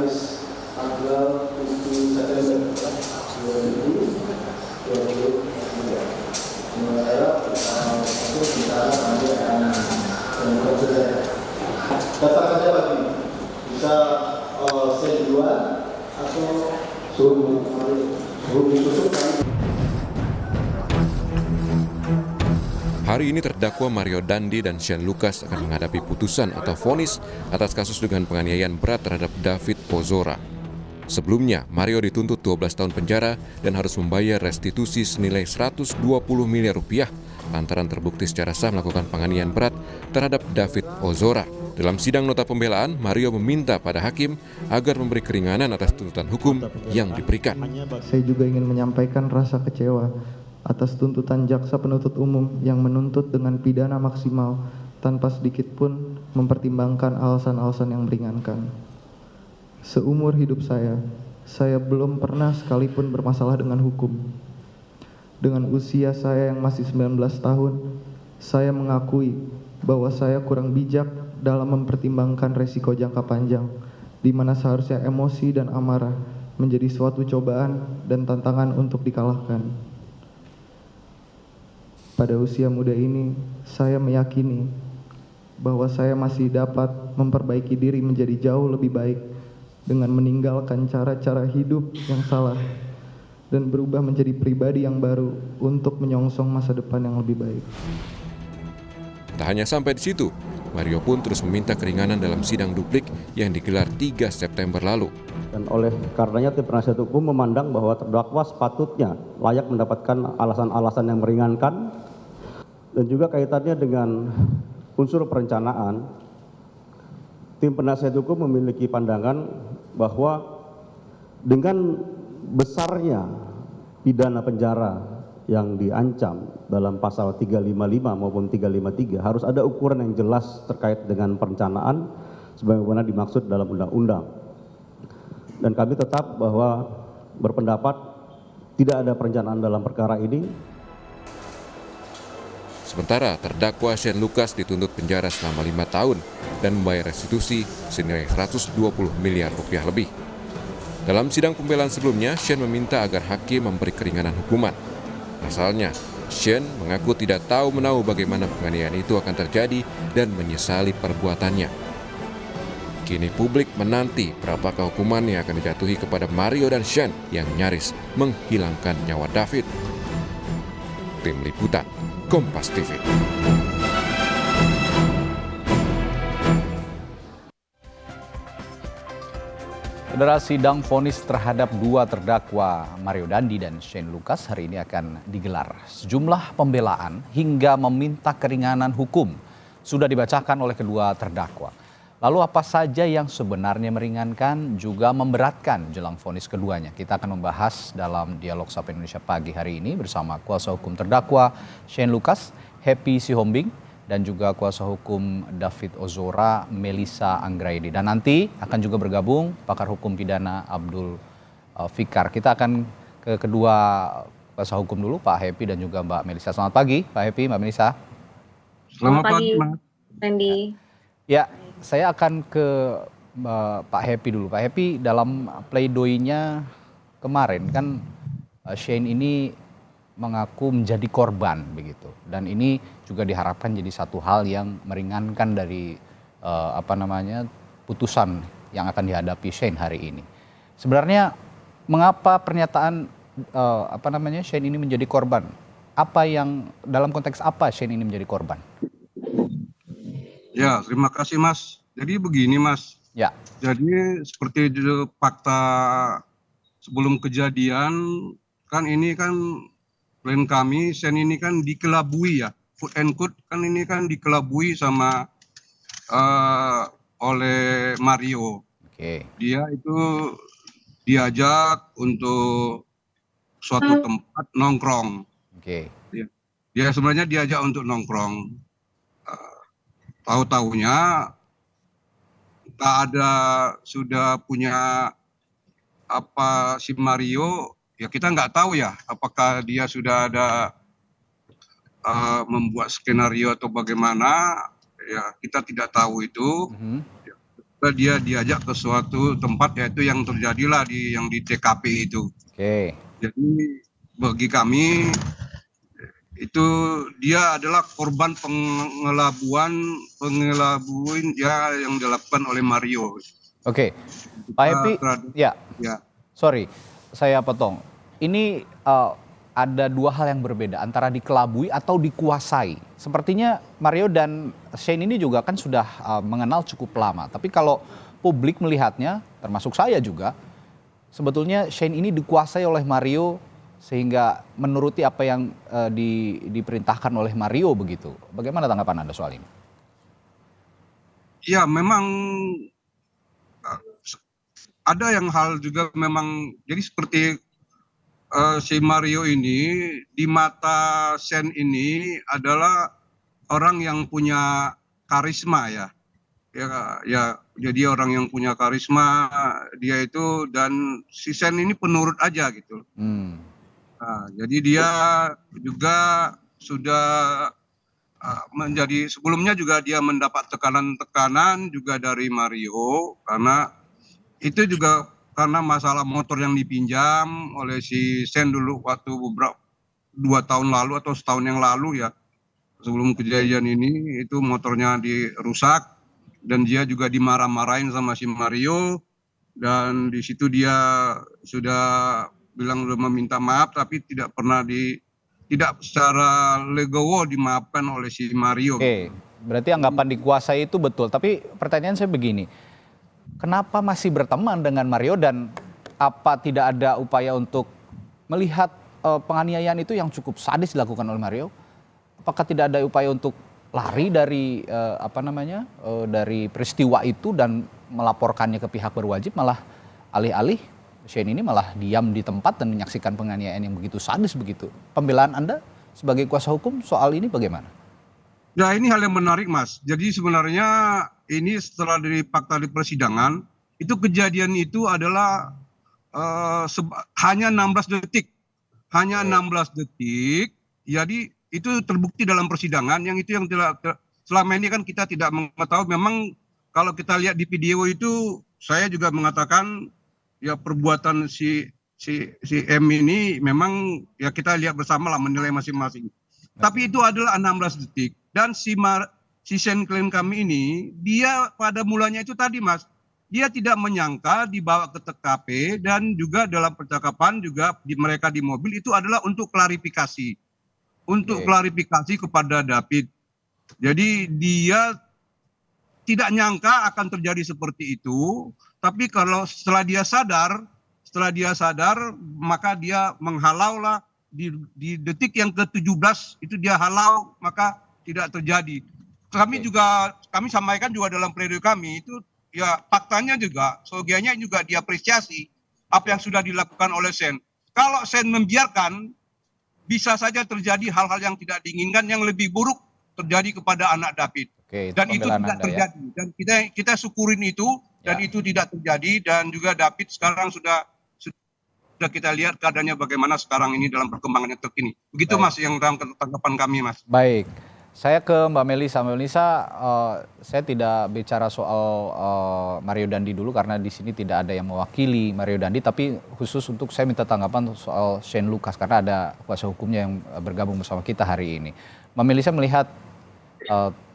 Kamis tanggal 7 September 2023. Menurut saya itu bicara nanti akan prosedur. Katakan saja lagi bisa saya duluan atau suruh ditutup. Hari ini terdakwa Mario Dandi dan Shane Lucas akan menghadapi putusan atau vonis atas kasus dugaan penganiayaan berat terhadap David Ozora. Sebelumnya, Mario dituntut 12 tahun penjara dan harus membayar restitusi senilai 120 miliar rupiah lantaran terbukti secara sah melakukan penganiayaan berat terhadap David Ozora. Dalam sidang nota pembelaan, Mario meminta pada hakim agar memberi keringanan atas tuntutan hukum yang diberikan. Saya juga ingin menyampaikan rasa kecewa atas tuntutan jaksa penuntut umum yang menuntut dengan pidana maksimal tanpa sedikit pun mempertimbangkan alasan-alasan yang meringankan. Seumur hidup saya belum pernah sekalipun bermasalah dengan hukum. Dengan usia saya yang masih 19 tahun, saya mengakui bahwa saya kurang bijak dalam mempertimbangkan resiko jangka panjang, di mana seharusnya emosi dan amarah menjadi suatu cobaan dan tantangan untuk dikalahkan. Pada usia muda ini, saya meyakini bahwa saya masih dapat memperbaiki diri menjadi jauh lebih baik dengan meninggalkan cara-cara hidup yang salah dan berubah menjadi pribadi yang baru untuk menyongsong masa depan yang lebih baik. Tak hanya sampai di situ, Mario pun terus meminta keringanan dalam sidang duplik yang digelar 3 September lalu. Dan oleh karenanya tim penasihat hukum memandang bahwa terdakwa sepatutnya layak mendapatkan alasan-alasan yang meringankan dan juga kaitannya dengan unsur perencanaan. Tim penasihat hukum memiliki pandangan bahwa dengan besarnya pidana penjara yang diancam dalam pasal 355 maupun 353 harus ada ukuran yang jelas terkait dengan perencanaan sebagaimana dimaksud dalam undang-undang. Dan kami tetap bahwa berpendapat tidak ada perencanaan dalam perkara ini. Sementara terdakwa Shane Lucas dituntut penjara selama 5 tahun dan membayar restitusi senilai 120 miliar rupiah lebih. Dalam sidang pembelaan sebelumnya, Shane meminta agar hakim memberi keringanan hukuman. Pasalnya, Shane mengaku tidak tahu menahu bagaimana penganiayaan itu akan terjadi dan menyesali perbuatannya. Kini publik menanti berapakah hukuman yang akan dijatuhi kepada Mario dan Shane yang nyaris menghilangkan nyawa David. Tim Liputan Kompas TV. Saudara, sidang vonis terhadap 2 terdakwa Mario Dandi dan Shane Lucas hari ini akan digelar. Sejumlah pembelaan hingga meminta keringanan hukum sudah dibacakan oleh kedua terdakwa. Lalu apa saja yang sebenarnya meringankan juga memberatkan jelang vonis keduanya? Kita akan membahas dalam dialog Sapa Indonesia pagi hari ini bersama kuasa hukum terdakwa Shane Lucas, Happy Sihombing, dan juga kuasa hukum David Ozora, Melissa Anggraini. Dan nanti akan juga bergabung pakar hukum pidana Abdul Fikar. Kita akan ke kedua kuasa hukum dulu, Pak Happy dan juga Mbak Melissa. Selamat pagi, Pak Happy, Mbak Melissa. Selamat pagi, Mas Randy. Ya, saya akan ke Pak Happy dulu. Pak Happy, dalam pleidoinya kemarin kan Shane ini mengaku menjadi korban begitu, dan ini juga diharapkan jadi satu hal yang meringankan dari putusan yang akan dihadapi Shane hari ini. Sebenarnya mengapa pernyataan Shane ini menjadi korban? Apa yang dalam konteks apa Shane ini menjadi korban? Ya, terima kasih Mas. Jadi begini Mas. Ya. Jadi seperti fakta sebelum kejadian kan ini kan klien kami Shane ini kan dikelabui ya. Quote and quote kan ini kan dikelabui sama oleh Mario. Oke. Dia itu diajak untuk suatu tempat nongkrong. Oke. Dia sebenarnya diajak untuk nongkrong. Tahu-taunya tak ada sudah punya apa si Mario, ya kita nggak tahu ya apakah dia sudah ada membuat skenario atau bagaimana, ya kita tidak tahu itu. dia diajak ke suatu tempat, yaitu yang terjadilah di TKP itu. Oke. Jadi bagi kami itu dia adalah korban pengelabuin ya yang dilakukan oleh Mario. Oke, Pak Happy, ya, Ya. sorry, saya potong. Ini ada dua hal yang berbeda antara dikelabui atau dikuasai. Sepertinya Mario dan Shane ini juga kan sudah mengenal cukup lama. Tapi kalau publik melihatnya, termasuk saya juga, sebetulnya Shane ini dikuasai oleh Mario sehingga menuruti apa yang diperintahkan oleh Mario begitu. Bagaimana tanggapan Anda soal ini? Ya, memang ada yang hal juga memang, jadi seperti si Mario ini di mata Shane ini adalah orang yang punya karisma ya. Ya, jadi orang yang punya karisma dia itu, dan si Shane ini penurut aja gitu. Nah, jadi dia juga sudah menjadi, sebelumnya juga dia mendapat tekanan-tekanan juga dari Mario, karena itu juga karena masalah motor yang dipinjam oleh si Shane dulu waktu beberapa 2 tahun lalu atau setahun yang lalu ya, sebelum kejadian ini itu motornya dirusak dan dia juga dimarah-marahin sama si Mario, dan di situ dia sudah bilang udah meminta maaf tapi tidak secara legowo dimaafkan oleh si Mario. Oke, berarti anggapan dikuasai itu betul. Tapi pertanyaan saya begini, kenapa masih berteman dengan Mario dan apa tidak ada upaya untuk melihat penganiayaan itu yang cukup sadis dilakukan oleh Mario? Apakah tidak ada upaya untuk lari dari dari peristiwa itu dan melaporkannya ke pihak berwajib, malah alih-alih Shane ini malah diam di tempat dan menyaksikan penganiayaan yang begitu sadis begitu. Pembelaan Anda sebagai kuasa hukum soal ini bagaimana? Ya, ini hal yang menarik, Mas. Jadi sebenarnya ini setelah dari fakta di persidangan, itu kejadian itu adalah hanya 16 detik. Hanya 16 detik. Jadi itu terbukti dalam persidangan, yang itu yang selama ini kan kita tidak mengetahui. Memang kalau kita lihat di video itu, saya juga mengatakan ya perbuatan si M ini memang ya kita lihat bersama lah, menilai masing-masing. Tapi itu adalah 16 detik. Dan si Shane klien kami ini, dia pada mulanya itu tadi, Mas, dia tidak menyangka dibawa ke TKP, dan juga dalam percakapan juga mereka di mobil itu adalah untuk klarifikasi. Untuk klarifikasi kepada David. Jadi dia tidak nyangka akan terjadi seperti itu, tapi kalau setelah dia sadar, maka dia menghalau lah di detik yang ke-17 itu dia halau, maka tidak terjadi. Kami sampaikan juga dalam pledoi kami itu ya faktanya juga, sebagiannya juga diapresiasi apa yang sudah dilakukan oleh Shane. Kalau Shane membiarkan, bisa saja terjadi hal-hal yang tidak diinginkan, yang lebih buruk terjadi kepada anak David. Dan itu tidak terjadi. Dan kita syukurin itu, dan itu tidak terjadi, dan juga David sekarang sudah kita lihat keadaannya bagaimana sekarang ini dalam perkembangan yang terkini. Begitu Mas yang dalam tanggapan kami, Mas. Baik. Saya ke Mbak Melisa. Mbak Melisa, saya tidak bicara soal Mario Dandi dulu karena di sini tidak ada yang mewakili Mario Dandi, tapi khusus untuk saya minta tanggapan soal Shane Lucas karena ada kuasa hukumnya yang bergabung bersama kita hari ini. Mbak Melisa melihat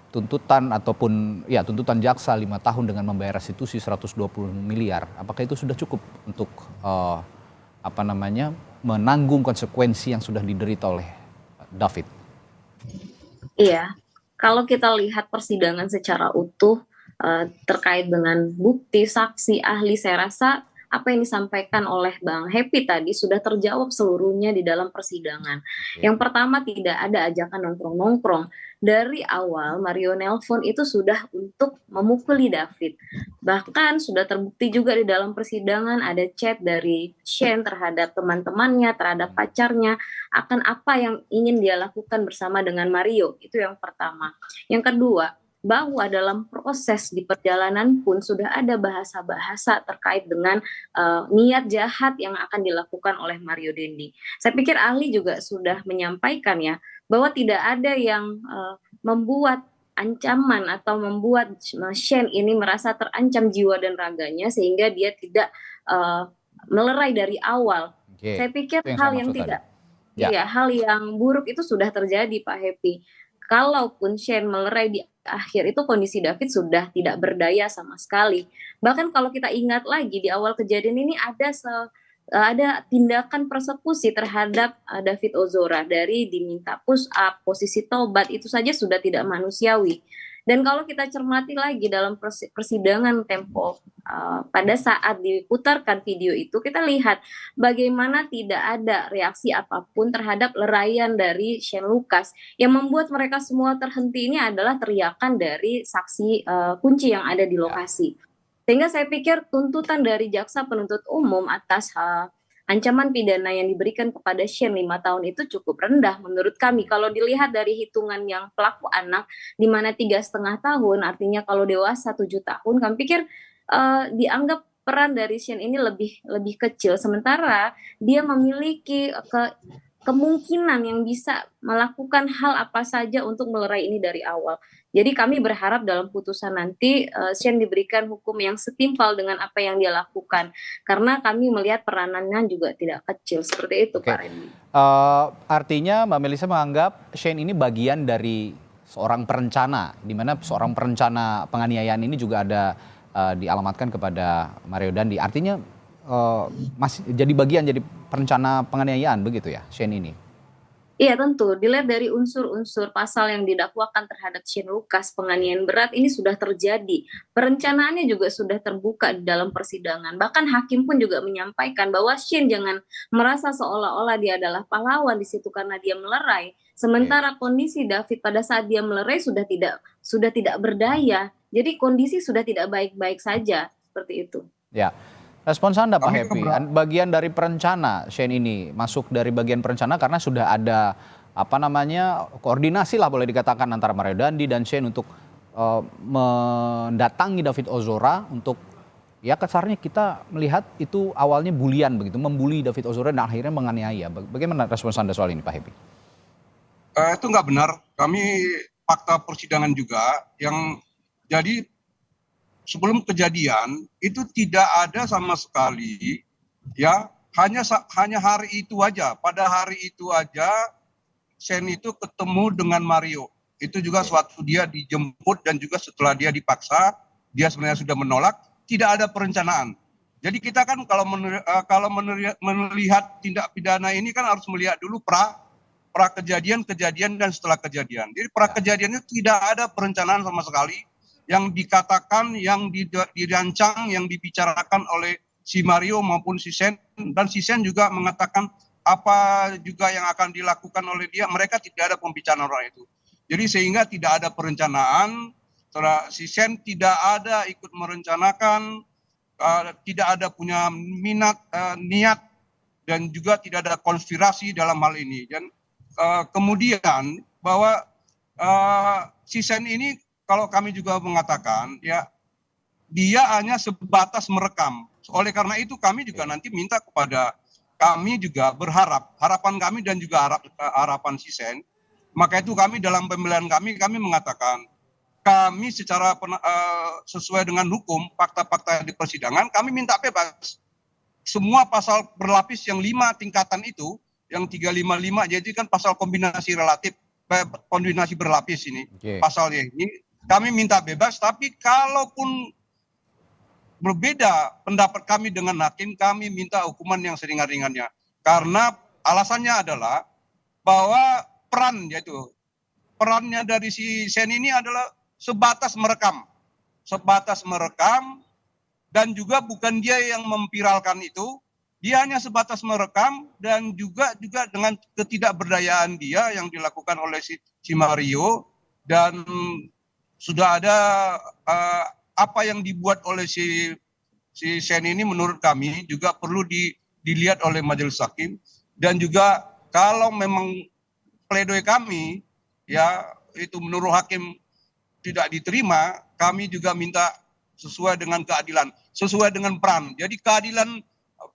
tuntutan tuntutan jaksa 5 tahun dengan membayar restitusi 120 miliar, apakah itu sudah cukup untuk menanggung konsekuensi yang sudah diderita oleh David? Iya, kalau kita lihat persidangan secara utuh terkait dengan bukti, saksi, ahli, saya rasa apa yang disampaikan oleh Bang Happy tadi sudah terjawab seluruhnya di dalam persidangan. Yang pertama, tidak ada ajakan nongkrong-nongkrong. Dari awal Mario nelpon itu sudah untuk memukuli David. Bahkan sudah terbukti juga di dalam persidangan ada chat dari Shane terhadap teman-temannya, terhadap pacarnya, akan apa yang ingin dia lakukan bersama dengan Mario. Itu yang pertama. Yang kedua, bahwa dalam proses di perjalanan pun sudah ada bahasa-bahasa terkait dengan niat jahat yang akan dilakukan oleh Mario Dandi. Saya pikir ahli juga sudah menyampaikan ya, bahwa tidak ada yang membuat ancaman atau membuat Shane ini merasa terancam jiwa dan raganya sehingga dia tidak melerai dari awal. Oke, Saya pikir itu yang hal saya yang maksud tadi. tidak, Ya. iya, hal yang buruk itu sudah terjadi, Pak Happy. Kalaupun Shane melerai di akhir itu kondisi David sudah tidak berdaya sama sekali. Bahkan kalau kita ingat lagi di awal kejadian ini ada tindakan persekusi terhadap David Ozora dari diminta push up, posisi tobat itu saja sudah tidak manusiawi. Dan kalau kita cermati lagi dalam persidangan Tempo pada saat diputarkan video itu, kita lihat bagaimana tidak ada reaksi apapun terhadap leraian dari Shane Lucas. Yang membuat mereka semua terhenti ini adalah teriakan dari saksi kunci yang ada di lokasi. Sehingga saya pikir tuntutan dari jaksa penuntut umum atas ancaman pidana yang diberikan kepada Shane 5 tahun itu cukup rendah menurut kami. Kalau dilihat dari hitungan yang pelaku anak, di mana 3,5 tahun, artinya kalau dewasa 7 tahun, kami pikir dianggap peran dari Shane ini lebih kecil. Sementara dia memiliki kemungkinan yang bisa melakukan hal apa saja untuk melerai ini dari awal. Jadi kami berharap dalam putusan nanti Shane diberikan hukum yang setimpal dengan apa yang dia lakukan. Karena kami melihat peranannya juga tidak kecil. Seperti itu, Oke. Pak Randy. Artinya Mbak Melisa menganggap Shane ini bagian dari seorang perencana, di mana seorang perencana penganiayaan ini juga ada dialamatkan kepada Mario Dandi. Artinya masih jadi bagian jadi perencana penganiayaan begitu ya Shane ini? Iya tentu, dilihat dari unsur-unsur pasal yang didakwakan terhadap Shane Lucas, penganiayaan berat ini sudah terjadi. Perencanaannya juga sudah terbuka di dalam persidangan. Bahkan hakim pun juga menyampaikan bahwa Shane jangan merasa seolah-olah dia adalah pahlawan di situ karena dia melerai. Sementara kondisi David pada saat dia melerai sudah tidak berdaya. Jadi kondisi sudah tidak baik-baik saja, seperti itu. Ya. Respons Anda Pak Happy, bagian dari perencana Shane ini, masuk dari bagian perencana karena sudah ada koordinasi lah boleh dikatakan antara Mario Dandi dan Shane untuk mendatangi David Ozora untuk ya kasarnya kita melihat itu awalnya bulian begitu, membuli David Ozora dan akhirnya menganiaya. Bagaimana respons Anda soal ini Pak Happy? Itu nggak benar, kami fakta persidangan juga yang jadi sebelum kejadian itu tidak ada sama sekali ya hanya hari itu aja. Pada hari itu aja Shane itu ketemu dengan Mario. Itu juga suatu dia dijemput dan juga setelah dia dipaksa dia sebenarnya sudah menolak, tidak ada perencanaan. Jadi kita kan kalau melihat tindak pidana ini kan harus melihat dulu pra kejadian dan setelah kejadian. Jadi pra kejadiannya tidak ada perencanaan sama sekali. Yang dikatakan, yang dirancang, yang dibicarakan oleh si Mario maupun si Shane. Dan si Shane juga mengatakan apa juga yang akan dilakukan oleh dia. Mereka tidak ada pembicaraan orang itu. Jadi sehingga tidak ada perencanaan. Si Shane tidak ada ikut merencanakan, tidak ada punya minat, niat, dan juga tidak ada konspirasi dalam hal ini. Dan kemudian bahwa si Shane ini, kalau kami juga mengatakan ya dia hanya sebatas merekam. Oleh karena itu kami juga nanti minta kepada, kami juga berharap, harapan kami dan juga harapan si Shane, maka itu kami dalam pembelaan kami mengatakan kami secara sesuai dengan hukum fakta-fakta di persidangan kami minta bebas. Semua pasal berlapis yang 5 tingkatan itu, yang 355 jadi kan pasal kombinasi relatif, kombinasi berlapis ini. Pasalnya ini kami minta bebas, tapi kalaupun berbeda pendapat kami dengan hakim, kami minta hukuman yang seringan-ringannya. Karena alasannya adalah bahwa perannya dari si Shane ini adalah sebatas merekam. Dan juga bukan dia yang memviralkan itu, dia hanya sebatas merekam dan juga dengan ketidakberdayaan dia yang dilakukan oleh si Mario. Dan sudah ada apa yang dibuat oleh si Shane ini menurut kami juga perlu dilihat oleh majelis hakim. Dan juga kalau memang pledoi kami ya itu menurut hakim tidak diterima, kami juga minta sesuai dengan keadilan, sesuai dengan peran. Jadi keadilan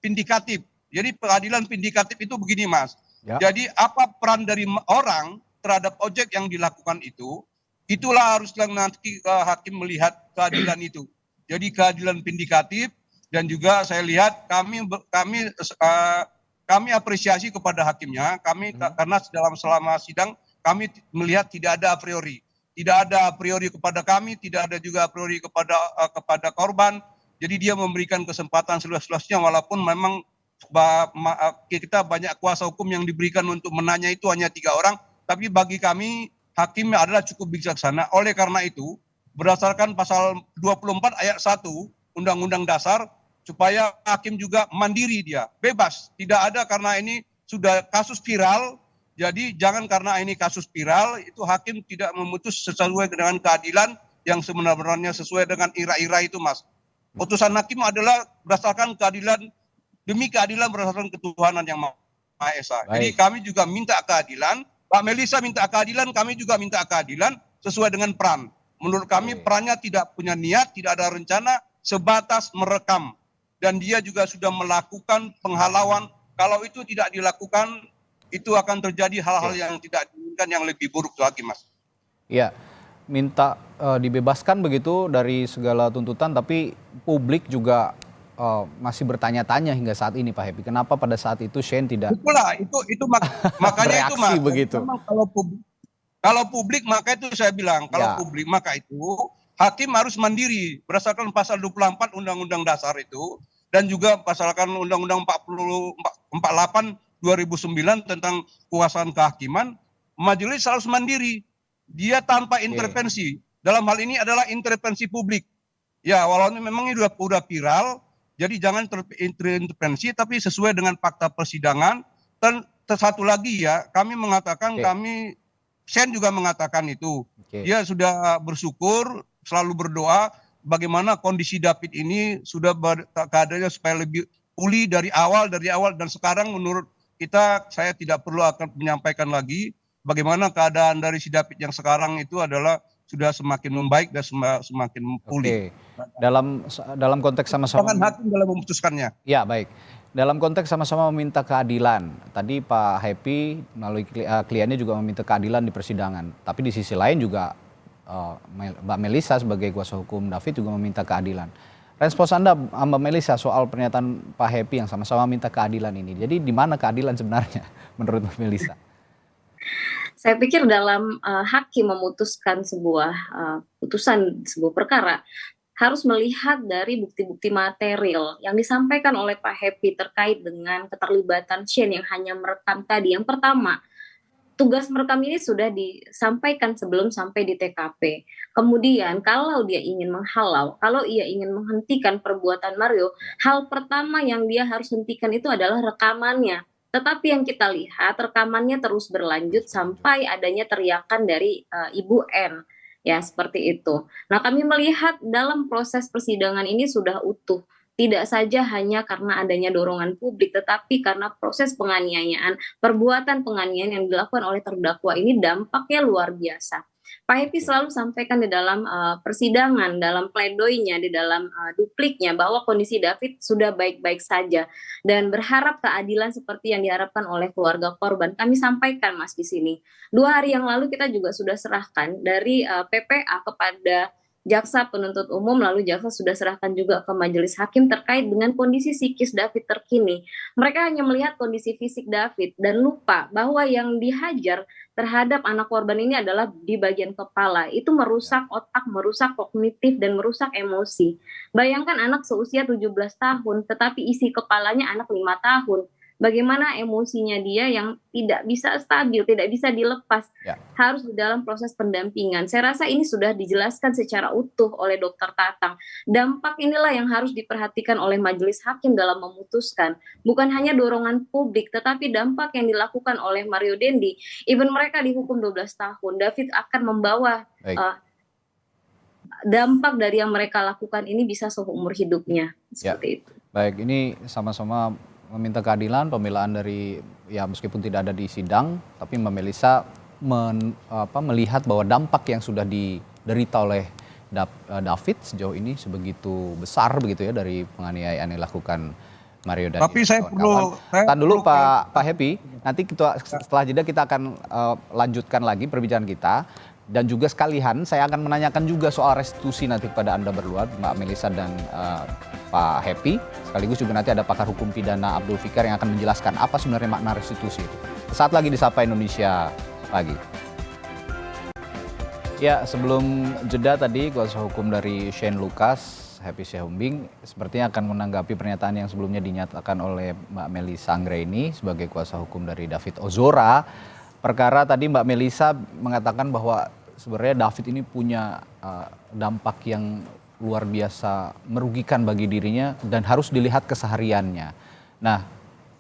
vindikatif. Jadi keadilan vindikatif itu begini Mas. Ya. Jadi apa peran dari orang terhadap objek yang dilakukan itu itulah haruslah nanti hakim melihat keadilan itu. Jadi keadilan vindikatif, dan juga saya lihat kami apresiasi kepada hakimnya. Karena selama sidang kami melihat tidak ada a priori. Tidak ada a priori kepada kami, tidak ada juga a priori kepada korban. Jadi dia memberikan kesempatan seluas-luasnya, walaupun memang kita banyak kuasa hukum yang diberikan untuk menanya itu hanya 3 orang. Tapi bagi kami hakim adalah cukup bijaksana. Oleh karena itu, berdasarkan pasal 24 ayat 1 Undang-Undang Dasar, supaya hakim juga mandiri, dia bebas. Tidak ada karena ini sudah kasus viral, jadi jangan karena ini kasus viral itu hakim tidak memutus sesuai dengan keadilan yang sebenarnya sesuai dengan ira-ira itu, Mas. Putusan hakim adalah berdasarkan keadilan, demi keadilan berdasarkan ketuhanan yang Maha Esa. Jadi kami juga minta keadilan, Pak Melisa minta keadilan, kami juga minta keadilan sesuai dengan peran. Menurut kami perannya tidak punya niat, tidak ada rencana, sebatas merekam. Dan dia juga sudah melakukan penghalauan. Kalau itu tidak dilakukan, itu akan terjadi hal-hal yang tidak diinginkan, yang lebih buruk lagi, Mas. Iya, minta dibebaskan begitu dari segala tuntutan, tapi publik juga masih bertanya-tanya hingga saat ini, Pak Happy. Kenapa pada saat itu Shane tidak? Itulah, itu makanya itu, Mas. Begitu. Kalau publik, maka itu saya bilang, kalau publik maka itu hakim harus mandiri berdasarkan pasal 24 Undang-Undang Dasar itu, dan juga pasalkan Undang-Undang 48 2009 tentang kekuasaan kehakiman. Majelis harus mandiri, dia tanpa intervensi. Dalam hal ini adalah intervensi publik. Ya, walaupun memang ini sudah viral, jadi jangan terintervensi, tapi sesuai dengan fakta persidangan. Dan satu lagi ya, kami mengatakan, Shane juga mengatakan itu. Dia sudah bersyukur, selalu berdoa bagaimana kondisi David ini sudah keadaannya supaya lebih pulih dari awal, dan sekarang menurut kita, saya tidak perlu akan menyampaikan lagi bagaimana keadaan dari si David yang sekarang itu adalah sudah semakin membaik dan semakin pulih. Dalam konteks sama-sama hakim dalam memutuskannya. Ya, baik. Dalam konteks sama-sama meminta keadilan. Tadi Pak Happy melalui kliennya juga meminta keadilan di persidangan. Tapi di sisi lain juga Mbak Melisa sebagai kuasa hukum David juga meminta keadilan. Respons Anda, Mbak Melisa, soal pernyataan Pak Happy yang sama-sama minta keadilan ini. Jadi di mana keadilan sebenarnya menurut Mbak Melisa? Saya pikir dalam hakim memutuskan sebuah putusan sebuah perkara, harus melihat dari bukti-bukti material yang disampaikan oleh Pak Happy terkait dengan keterlibatan Shane yang hanya merekam tadi. Yang pertama, tugas merekam ini sudah disampaikan sebelum sampai di TKP. Kemudian kalau dia ingin menghalau, kalau ia ingin menghentikan perbuatan Mario, hal pertama yang dia harus hentikan itu adalah rekamannya. Tetapi yang kita lihat, rekamannya terus berlanjut sampai adanya teriakan dari Ibu N. Ya, seperti itu. Nah, kami melihat dalam proses persidangan ini sudah utuh. Tidak saja hanya karena adanya dorongan publik, tetapi karena proses penganiayaan, perbuatan penganiayaan yang dilakukan oleh terdakwa ini dampaknya luar biasa. Pak Happy selalu sampaikan di dalam persidangan, dalam pledoinya, di dalam dupliknya, bahwa kondisi David sudah baik-baik saja dan berharap keadilan seperti yang diharapkan oleh keluarga korban. Kami sampaikan, Mas, di sini. 2 hari yang lalu kita juga sudah serahkan dari PPA kepada jaksa penuntut umum, lalu jaksa sudah serahkan juga ke majelis hakim terkait dengan kondisi psikis David terkini. Mereka hanya melihat kondisi fisik David dan lupa bahwa yang dihajar terhadap anak korban ini adalah di bagian kepala. Itu merusak otak, merusak kognitif, dan merusak emosi. Bayangkan anak seusia 17 tahun, tetapi isi kepalanya anak 5 tahun. Bagaimana emosinya dia yang tidak bisa stabil, tidak bisa dilepas, harus di dalam proses pendampingan. Saya rasa ini sudah dijelaskan secara utuh oleh Dr. Tatang. Dampak inilah yang harus diperhatikan oleh majelis hakim dalam memutuskan. Bukan hanya dorongan publik, tetapi dampak yang dilakukan oleh Mario Dendi. Even mereka dihukum 12 tahun, David akan membawa dampak dari yang mereka lakukan ini bisa seumur hidupnya. Seperti itu. Baik, ini sama-sama meminta keadilan, pembelaan dari, ya meskipun tidak ada di sidang, tapi Mbak Melisa melihat bahwa dampak yang sudah diderita oleh David sejauh ini sebegitu besar begitu ya dari penganiayaan yang dilakukan Mario Dandi. Tapi saya perlu, tahan dulu Pak Happy, nanti setelah jeda kita akan lanjutkan lagi perbincangan kita. Dan juga sekalian saya akan menanyakan juga soal restitusi nanti kepada Anda berdua, Mbak Melisa dan Pak Happy. Sekaligus juga nanti ada pakar hukum pidana Abdul Fikar yang akan menjelaskan apa sebenarnya makna restitusi itu. Saat lagi di Sapa Indonesia Pagi. Ya, sebelum jeda tadi kuasa hukum dari Shane Lucas, Happy Sihombing, sepertinya akan menanggapi pernyataan yang sebelumnya dinyatakan oleh Mbak Melisa Anggraini sebagai kuasa hukum dari David Ozora. Perkara tadi Mbak Melisa mengatakan bahwa sebenarnya David ini punya dampak yang luar biasa merugikan bagi dirinya dan harus dilihat kesehariannya. Nah,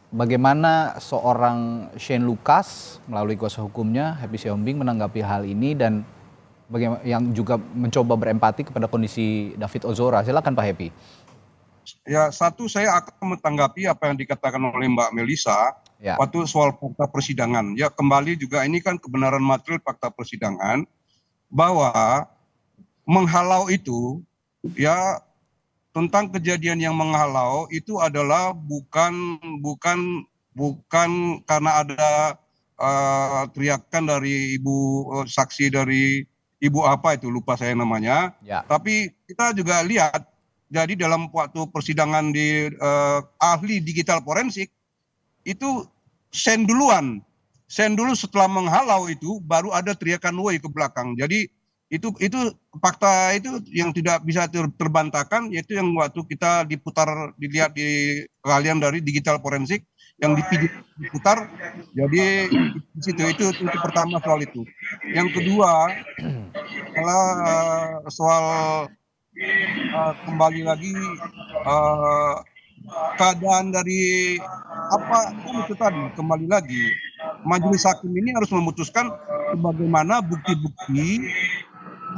bagaimana seorang Shane Lucas melalui kuasa hukumnya Happy Sihombing menanggapi hal ini dan bagaimana yang juga mencoba berempati kepada kondisi David Ozora. Silakan Pak Happy. Ya, satu saya akan menanggapi apa yang dikatakan oleh Mbak Melisa. Ya. Waktu soal fakta persidangan, ya kembali juga ini kan kebenaran material fakta persidangan bahwa menghalau itu ya tentang kejadian yang menghalau itu adalah bukan karena ada teriakan dari ibu saksi dari ibu apa itu lupa saya namanya, Ya. Tapi kita juga lihat jadi dalam waktu persidangan di ahli digital forensik itu Shane dulu setelah menghalau itu baru ada teriakan woi ke belakang. Jadi itu fakta itu yang tidak bisa terbantahkan, yaitu yang waktu kita dilihat di kalian dari digital forensik yang diputar. Jadi di situ itu pertama soal itu. Yang kedua adalah soal kembali lagi keadaan dari apa itu tadi, kembali lagi majelis hakim ini harus memutuskan bagaimana bukti-bukti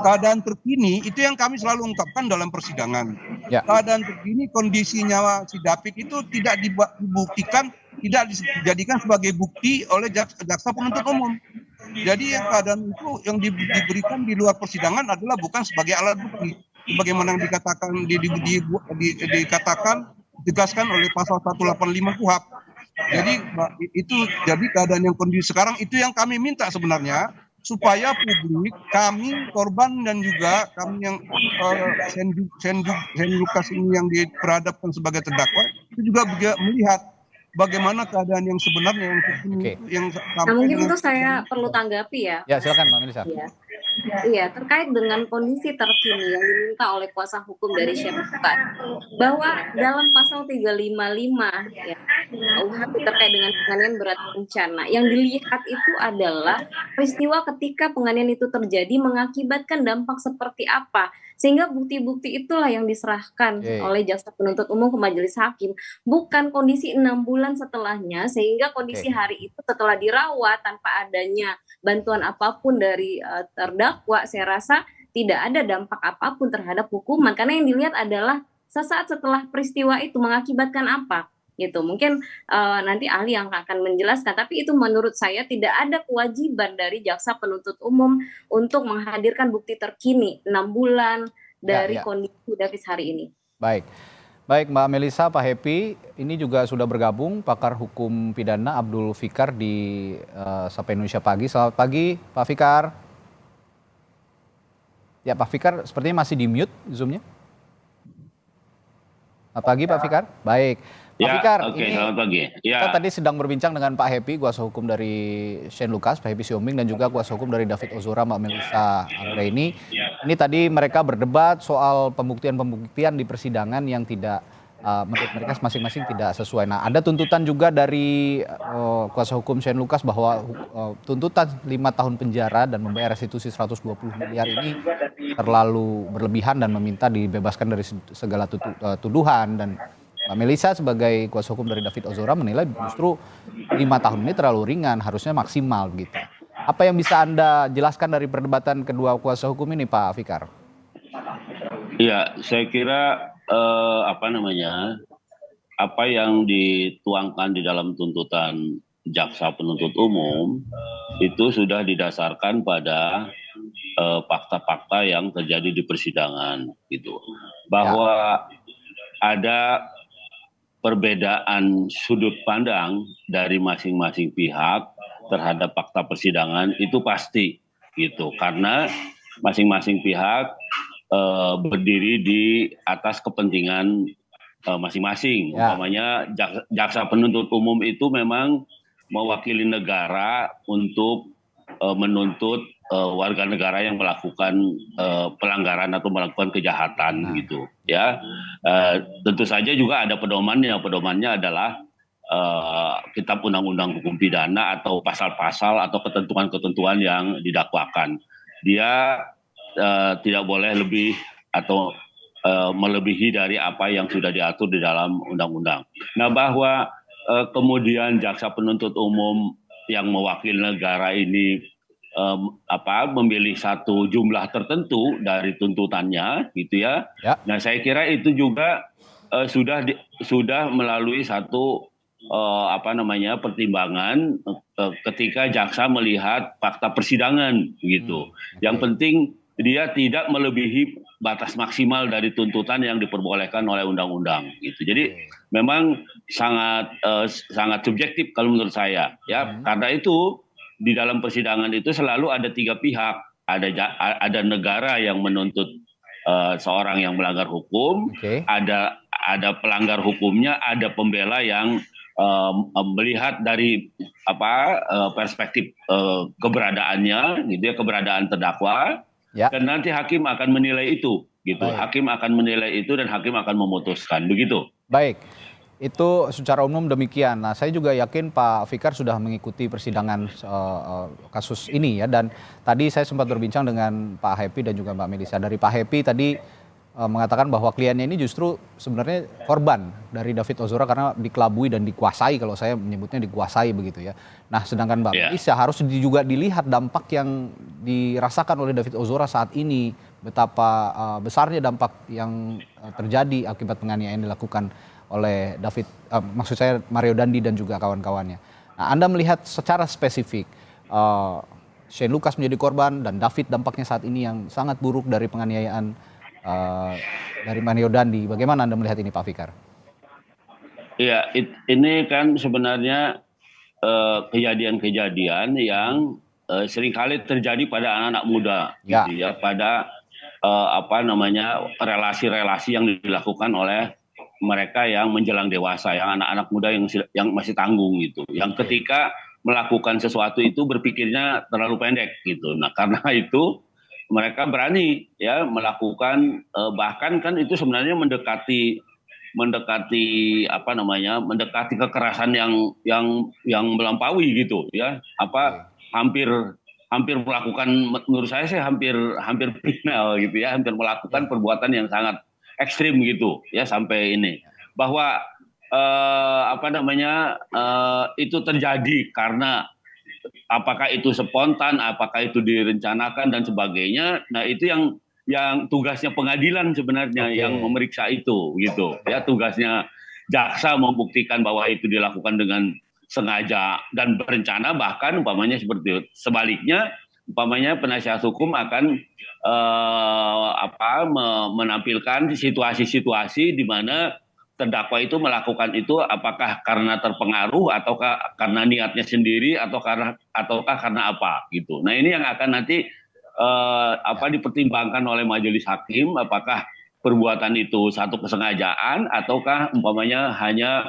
keadaan terkini itu yang kami selalu ungkapkan dalam persidangan. Ya. Keadaan terkini kondisinya si David itu tidak dibuktikan, tidak dijadikan sebagai bukti oleh jaksa penuntut umum. Jadi yang keadaan itu yang diberikan di luar persidangan adalah bukan sebagai alat bukti, sebagaimana yang dikatakan ditegaskan oleh pasal 185 KUHP. Jadi keadaan yang kondisi sekarang itu yang kami minta sebenarnya, supaya publik, kami korban dan juga kami yang Shane Lucas ini yang diperhadapkan sebagai terdakwa itu juga melihat bagaimana keadaan yang sebenarnya yang Nah, mungkin itu saya perlu tanggapi ya. Ya, silakan Mbak Melisa. Iya, terkait dengan kondisi terkini yang diminta oleh kuasa hukum dari Shane Lucas, bahwa dalam pasal 355 ya UHP terkait dengan penganiayaan berat berencana, yang dilihat itu adalah peristiwa ketika penganiayaan itu terjadi mengakibatkan dampak seperti apa, sehingga bukti-bukti itulah yang diserahkan oleh jaksa penuntut umum ke majelis hakim, bukan kondisi 6 bulan setelahnya, sehingga kondisi hari itu setelah dirawat tanpa adanya bantuan apapun dari terdakwa, saya rasa tidak ada dampak apapun terhadap hukuman, karena yang dilihat adalah sesaat setelah peristiwa itu mengakibatkan apa gitu. Mungkin nanti ahli yang akan menjelaskan, tapi itu menurut saya tidak ada kewajiban dari jaksa penuntut umum untuk menghadirkan bukti terkini 6 bulan dari kondisi David hari ini. Baik Mbak Melisa, Pak Happy, ini juga sudah bergabung pakar hukum pidana Abdul Fikar di Sapa Indonesia Pagi. Selamat pagi Pak Fikar. Ya, Pak Fikar sepertinya masih di mute Zoom-nya. Selamat pagi Pak Fikar. Baik. Pak Fikar, selamat pagi. Kita tadi sedang berbincang dengan Pak Happy, kuasa hukum dari Shane Lucas, Pak Happy Sihombing, dan juga kuasa hukum dari David Ozora, Mbak Melisa Anggraini. Ini tadi mereka berdebat soal pembuktian-pembuktian di persidangan yang tidak menurut mereka masing-masing tidak sesuai. Nah, ada tuntutan juga dari kuasa hukum Shane Lucas bahwa tuntutan 5 tahun penjara dan membayar restitusi 120 miliar ini terlalu berlebihan dan meminta dibebaskan dari segala tuduhan. Dan Mbak Melisa sebagai kuasa hukum dari David Ozora menilai justru 5 tahun ini terlalu ringan, harusnya maksimal begitu. Apa yang bisa Anda jelaskan dari perdebatan kedua kuasa hukum ini, Pak Fikar? Iya, saya kira apa yang dituangkan di dalam tuntutan jaksa penuntut umum itu sudah didasarkan pada fakta-fakta yang terjadi di persidangan gitu. Bahwa ada perbedaan sudut pandang dari masing-masing pihak terhadap fakta persidangan itu pasti. gitu, karena masing-masing pihak berdiri di atas kepentingan masing-masing. Umpamanya jaksa penuntut umum itu memang mewakili negara untuk menuntut warga negara yang melakukan pelanggaran atau melakukan kejahatan gitu ya. Tentu saja juga ada pedomannya. Pedomannya adalah kitab undang-undang hukum pidana atau pasal-pasal atau ketentuan-ketentuan yang didakwakan. Dia tidak boleh lebih atau melebihi dari apa yang sudah diatur di dalam undang-undang. Nah, bahwa kemudian jaksa penuntut umum yang mewakili negara ini memilih satu jumlah tertentu dari tuntutannya, gitu ya. Nah, saya kira itu juga sudah melalui satu pertimbangan ketika jaksa melihat fakta persidangan, gitu. Yang penting dia tidak melebihi batas maksimal dari tuntutan yang diperbolehkan oleh undang-undang, gitu. Jadi memang sangat subjektif kalau menurut saya, ya. Karena itu di dalam persidangan itu selalu ada 3 pihak, ada negara yang menuntut seorang yang melanggar hukum, ada pelanggar hukumnya, ada pembela yang melihat dari perspektif keberadaannya, gitu ya, keberadaan terdakwa. Dan nanti hakim akan menilai itu, gitu. Hakim akan menilai itu dan hakim akan memutuskan, begitu. Baik, itu secara umum demikian. Nah, saya juga yakin Pak Fikar sudah mengikuti persidangan kasus ini ya. Dan tadi saya sempat berbincang dengan Pak Happy dan juga Mbak Melisa. Dari Pak Happy tadi mengatakan bahwa kliennya ini justru sebenarnya korban dari David Ozora karena dikelabui dan dikuasai, kalau saya menyebutnya dikuasai begitu ya. Nah, sedangkan Mbak Melisa harus juga dilihat dampak yang dirasakan oleh David Ozora saat ini, betapa besarnya dampak yang terjadi akibat penganiayaan yang dilakukan oleh David, maksud saya Mario Dandi dan juga kawan-kawannya. Nah, Anda melihat secara spesifik Shane Lucas menjadi korban dan David dampaknya saat ini yang sangat buruk dari penganiayaan dari Mario Dandi. Bagaimana Anda melihat ini, Pak Fikar? Iya, ini kan sebenarnya kejadian-kejadian yang seringkali terjadi pada anak-anak muda, gitu ya, pada relasi-relasi yang dilakukan oleh mereka yang menjelang dewasa, yang anak-anak muda yang masih tanggung gitu, yang ketika melakukan sesuatu itu berpikirnya terlalu pendek gitu. Nah, karena itu mereka berani ya melakukan, bahkan kan itu sebenarnya mendekati kekerasan yang melampaui gitu ya, hampir melakukan, menurut saya sih hampir kriminal gitu ya, hampir melakukan perbuatan yang sangat ekstrim gitu ya, sampai ini bahwa itu terjadi karena apakah itu spontan, apakah itu direncanakan dan sebagainya. Nah, itu yang tugasnya pengadilan sebenarnya yang memeriksa itu gitu ya. Tugasnya jaksa membuktikan bahwa itu dilakukan dengan sengaja dan berencana, bahkan umpamanya seperti itu. Sebaliknya umpamanya penasihat hukum akan menampilkan situasi-situasi di mana terdakwa itu melakukan itu apakah karena terpengaruh ataukah karena niatnya sendiri ataukah karena apa gitu. Nah, ini yang akan nanti dipertimbangkan oleh majelis hakim, apakah perbuatan itu satu kesengajaan ataukah umpamanya hanya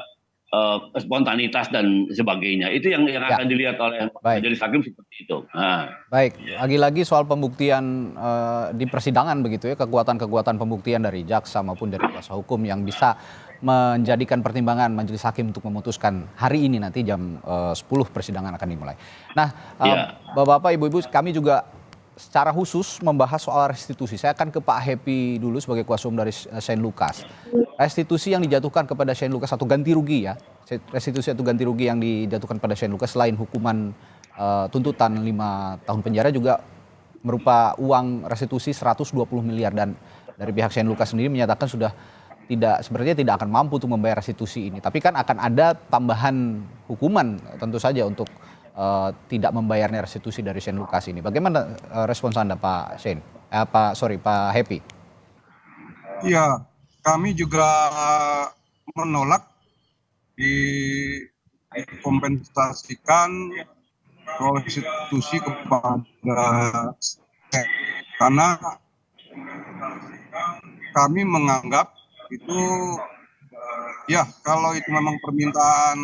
spontanitas dan sebagainya. Itu yang akan dilihat oleh majelis hakim seperti itu. Nah. Baik, lagi-lagi soal pembuktian di persidangan begitu ya, kekuatan-kekuatan pembuktian dari jaksa maupun dari kuasa hukum yang bisa menjadikan pertimbangan majelis hakim untuk memutuskan hari ini nanti jam 10 persidangan akan dimulai. Nah, Bapak-bapak, Ibu-ibu, kami juga secara khusus membahas soal restitusi. Saya akan ke Pak Happy dulu sebagai kuasa hukum dari Shane Lucas. Restitusi yang dijatuhkan kepada Shane Lucas atau ganti rugi ya, restitusi atau ganti rugi yang dijatuhkan pada Shane Lucas selain hukuman tuntutan 5 tahun penjara juga berupa uang restitusi 120 miliar, dan dari pihak Shane Lucas sendiri menyatakan sebenarnya tidak akan mampu untuk membayar restitusi ini. Tapi kan akan ada tambahan hukuman tentu saja untuk tidak membayarnya restitusi dari Shane Lucas ini. Bagaimana respons Anda, Pak Shane? Pak Happy? Iya, kami juga menolak dikompensasikan soal restitusi kepada karena kami menganggap itu ya kalau itu memang permintaan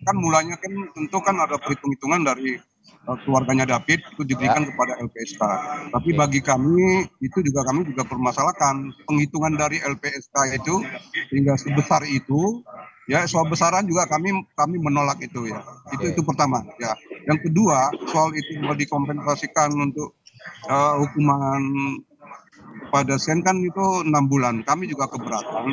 kan mulanya kan tentu kan ada perhitung-hitungan dari keluarganya David itu diberikan kepada LPSK. Tapi bagi kami itu kami juga permasalahkan penghitungan dari LPSK itu hingga sebesar itu. Ya, soal besaran juga kami menolak itu ya. Itu pertama ya. Yang kedua, soal itu mau dikompensasikan untuk hukuman pada Sen kan itu 6 bulan. Kami juga keberatan.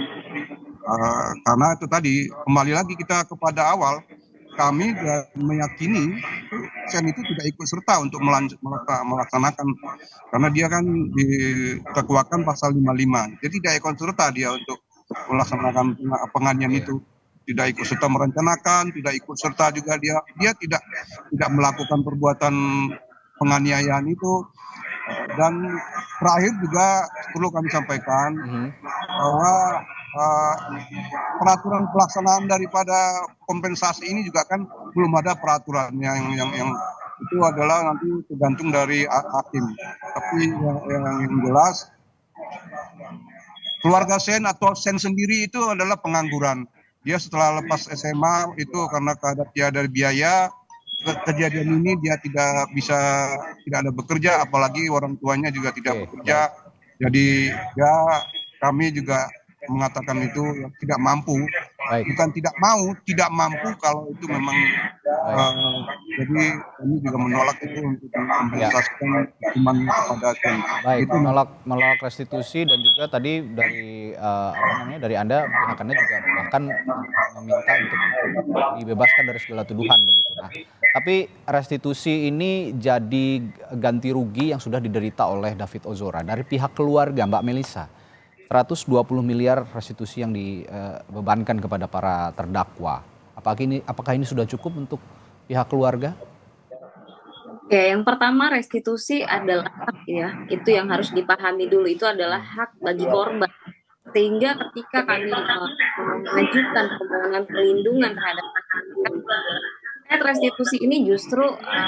Karena itu tadi kembali lagi kita kepada awal, kami meyakini Sen itu tidak ikut serta untuk melaksanakan karena dia kan didakwakan pasal 55. Jadi tidak ikut serta dia untuk melaksanakan penganiayaan itu. Tidak ikut serta merencanakan, tidak ikut serta juga dia tidak melakukan perbuatan penganiayaan itu. Dan terakhir juga perlu kami sampaikan bahwa peraturan pelaksanaan daripada kompensasi ini juga kan belum ada peraturan yang itu adalah nanti tergantung dari hakim. Tapi yang jelas keluarga Sen atau Sen sendiri itu adalah pengangguran. Dia setelah lepas SMA itu karena tiada biaya, kejadian ini dia tidak ada bekerja, apalagi orang tuanya juga tidak bekerja. Jadi ya kami juga mengatakan itu tidak mampu, bukan tidak mampu kalau itu memang jadi kami juga menolak itu untuk mengompensasikan hukuman kepada Sen. Baik, itu menolak restitusi dan juga tadi dari Anda pihak Anda juga bahkan meminta untuk dibebaskan dari segala tuduhan begitu. Nah, tapi restitusi ini jadi ganti rugi yang sudah diderita oleh David Ozora dari pihak keluarga Mbak Melissa. 120 miliar restitusi yang dibebankan kepada para terdakwa. Apakah ini sudah cukup untuk pihak keluarga? Oke, yang pertama restitusi adalah hak ya. Itu yang harus dipahami dulu. Itu adalah hak bagi korban. Sehingga ketika kami mengajukan permohonan perlindungan terhadap restitusi ini justru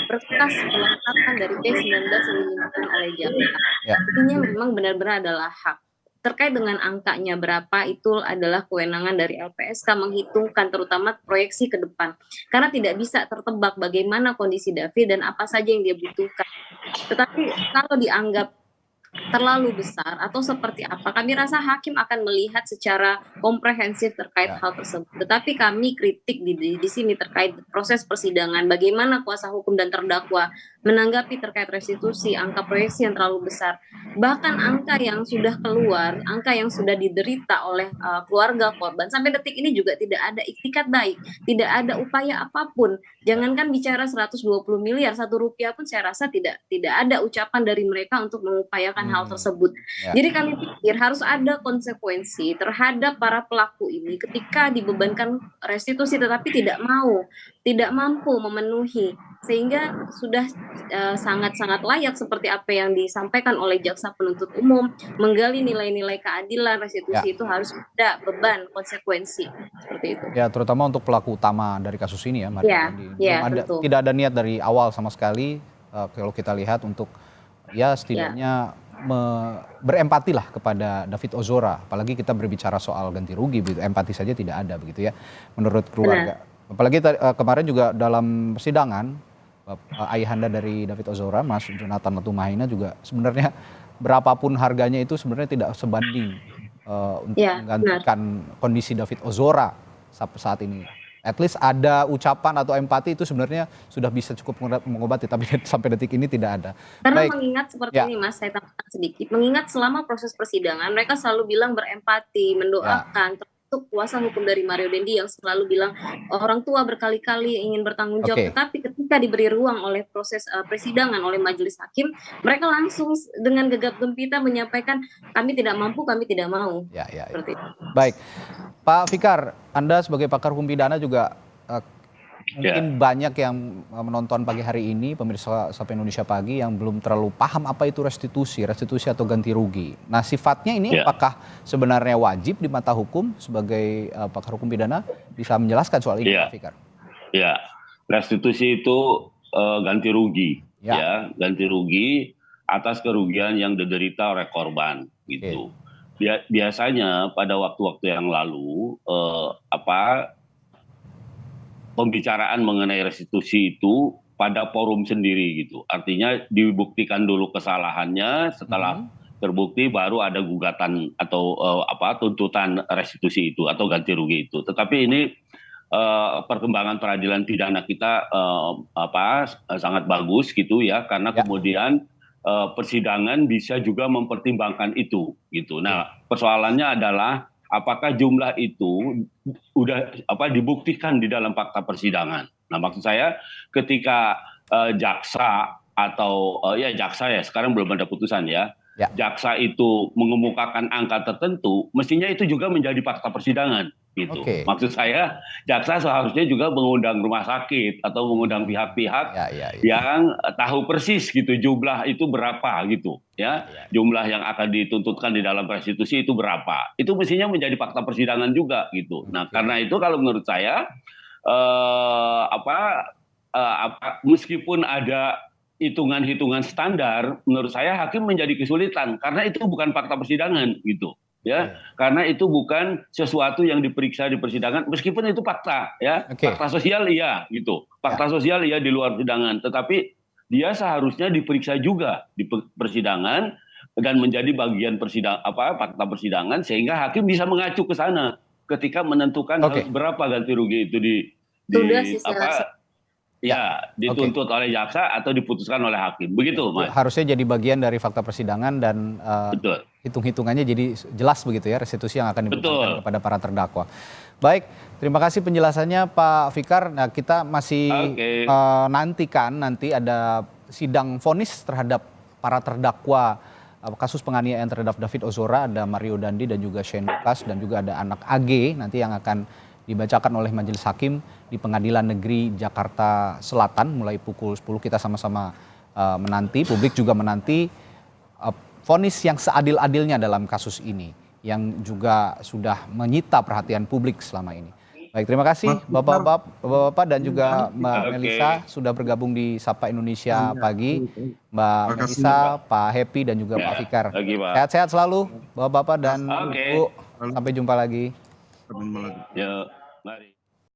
berkas penetapan dari P19 yang diminta oleh jaksa. Artinya memang benar-benar adalah hak. Terkait dengan angkanya berapa itu adalah kewenangan dari LPSK menghitungkan terutama proyeksi ke depan. Karena tidak bisa tertebak bagaimana kondisi David dan apa saja yang dia butuhkan. Tetapi kalau dianggap terlalu besar atau seperti apa, kami rasa hakim akan melihat secara komprehensif terkait hal tersebut. Tetapi kami kritik di sini terkait proses persidangan, bagaimana kuasa hukum dan terdakwa menanggapi terkait restitusi, angka proyeksi yang terlalu besar. Bahkan angka yang sudah keluar, angka yang sudah diderita oleh keluarga korban, sampai detik ini juga tidak ada iktikat baik, tidak ada upaya apapun. Jangankan bicara 120 miliar, 1 rupiah pun saya rasa tidak ada ucapan dari mereka untuk mengupayakan hal tersebut. Jadi kami pikir harus ada konsekuensi terhadap para pelaku ini ketika dibebankan restitusi tetapi tidak mampu memenuhi, sehingga sudah sangat-sangat layak seperti apa yang disampaikan oleh jaksa penuntut umum, menggali nilai-nilai keadilan. Restitusi itu harus ada beban konsekuensi seperti itu. Ya, terutama untuk pelaku utama dari kasus ini ya, Mario Dandi. Tidak ada niat dari awal sama sekali kalau kita lihat untuk ya setidaknya berempati lah kepada David Ozora, apalagi kita berbicara soal ganti rugi, begitu. Empati saja tidak ada begitu ya menurut keluarga. Apalagi kemarin juga dalam persidangan ayahanda dari David Ozora, Mas Jonathan Latumahina juga sebenarnya berapapun harganya itu sebenarnya tidak sebanding untuk menggantikan kondisi David Ozora saat ini. At least ada ucapan atau empati itu sebenarnya sudah bisa cukup mengobati, tapi sampai detik ini tidak ada. Karena mengingat seperti ini Mas, saya tambahkan sedikit. Mengingat selama proses persidangan mereka selalu bilang berempati, mendoakan. Termasuk kuasa hukum dari Mario Dandi yang selalu bilang orang tua berkali-kali ingin bertanggung jawab. Tetapi ketika diberi ruang oleh proses persidangan oleh majelis hakim, mereka langsung dengan gegap gempita menyampaikan kami tidak mampu, kami tidak mau. Seperti itu. Baik. Pak Fikar, Anda sebagai pakar hukum pidana juga mungkin banyak yang menonton pagi hari ini, pemirsa Sapa Indonesia Pagi, yang belum terlalu paham apa itu restitusi atau ganti rugi. Nah, sifatnya ini apakah sebenarnya wajib di mata hukum? Sebagai pakar hukum pidana bisa menjelaskan soal ini, Pak Fikar? Ya, restitusi itu ganti rugi, Ya. ya, ganti rugi atas kerugian yang diderita oleh korban, gitu. Biasanya pada waktu-waktu yang lalu pembicaraan mengenai restitusi itu pada forum sendiri gitu. Artinya dibuktikan dulu kesalahannya, setelah terbukti baru ada gugatan atau tuntutan restitusi itu atau ganti rugi itu. Tetapi ini perkembangan peradilan pidana kita sangat bagus gitu ya, karena kemudian persidangan bisa juga mempertimbangkan itu gitu. Nah, persoalannya adalah apakah jumlah itu udah dibuktikan di dalam fakta persidangan. Nah, maksud saya ketika jaksa atau jaksa ya, sekarang belum ada putusan ya. Jaksa itu mengemukakan angka tertentu, mestinya itu juga menjadi fakta persidangan gitu. Maksud saya jaksa seharusnya juga mengundang rumah sakit atau mengundang pihak-pihak yang tahu persis gitu jumlah itu berapa gitu ya. Jumlah yang akan dituntutkan di dalam restitusi itu berapa. Itu mestinya menjadi fakta persidangan juga gitu. Nah, karena itu kalau menurut saya meskipun ada hitungan-hitungan standar, menurut saya hakim menjadi kesulitan karena itu bukan fakta persidangan gitu ya. Karena itu bukan sesuatu yang diperiksa di persidangan, meskipun itu fakta ya. Fakta sosial iya gitu, fakta sosial iya di luar persidangan, tetapi dia seharusnya diperiksa juga di persidangan dan menjadi bagian fakta persidangan, sehingga hakim bisa mengacu ke sana ketika menentukan harus berapa ganti rugi itu dituntut oleh jaksa atau diputuskan oleh hakim. Begitu, Mas. Harusnya jadi bagian dari fakta persidangan dan hitung-hitungannya jadi jelas begitu ya, restitusi yang akan diberikan kepada para terdakwa. Baik, terima kasih penjelasannya Pak Fikar. Nah, kita masih nantikan nanti ada sidang vonis terhadap para terdakwa kasus penganiayaan terhadap David Ozora, ada Mario Dandi dan juga Shane Lucas, dan juga ada anak AG nanti yang akan dibacakan oleh Majelis Hakim di Pengadilan Negeri Jakarta Selatan mulai pukul 10. Kita sama-sama menanti, publik juga menanti vonis yang seadil-adilnya dalam kasus ini, yang juga sudah menyita perhatian publik selama ini. Baik, terima kasih Bapak-Bapak dan juga Mbak Melisa sudah bergabung di Sapa Indonesia Pagi. Mbak Melisa, Pak Happy dan juga Pak Fikar. Sehat-sehat selalu Bapak-Bapak dan Ibu. Sampai jumpa lagi. Ya, mari.